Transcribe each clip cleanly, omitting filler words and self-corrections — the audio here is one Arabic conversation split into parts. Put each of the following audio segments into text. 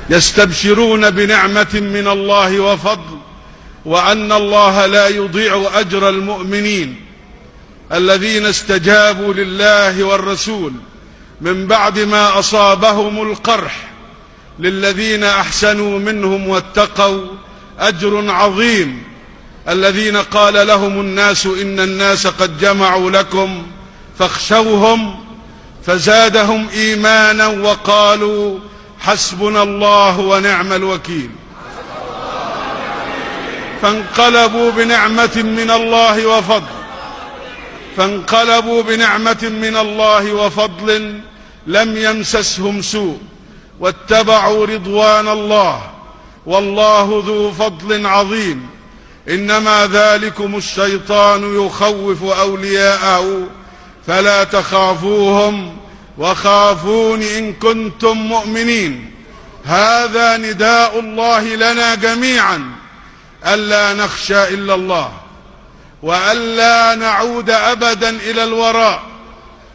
يستبشرون بنعمة من الله وفضل، وأن الله لا يضيع أجر المؤمنين الذين استجابوا لله والرسول من بعد ما أصابهم القرح. للذين أحسنوا منهم واتقوا أجر عظيم. الذين قال لهم الناس إن الناس قد جمعوا لكم فاخشوهم فزادهم إيمانا وقالوا حسبنا الله ونعم الوكيل. فانقلبوا بنعمة من الله وفضل لم يمسسهم سوء واتبعوا رضوان الله والله ذو فضل عظيم. إنما ذلكم الشيطان يخوف أولياءه فلا تخافوهم وخافون إن كنتم مؤمنين. هذا نداء الله لنا جميعا ألا نخشى إلا الله، وألا نعود أبدا إلى الوراء،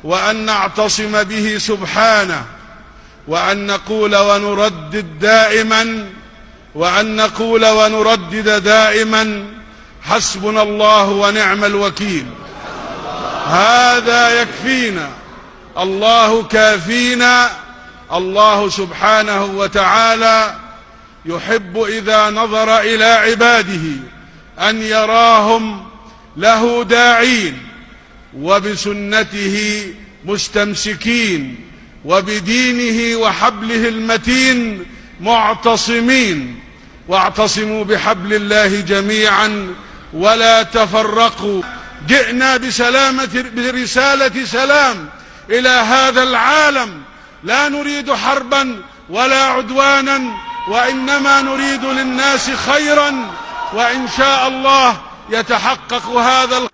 وأن نعتصم به سبحانه، وأن نقول ونردد دائما حسبنا الله ونعم الوكيل. هذا يكفينا، الله كافينا. الله سبحانه وتعالى يحب إذا نظر إلى عباده أن يراهم له داعين وبسنته مستمسكين وبدينه وحبله المتين معتصمين. واعتصموا بحبل الله جميعا ولا تفرقوا. جئنا برسالة سلام إلى هذا العالم، لا نريد حربا ولا عدوانا، وإنما نريد للناس خيرا، وإن شاء الله يتحقق هذا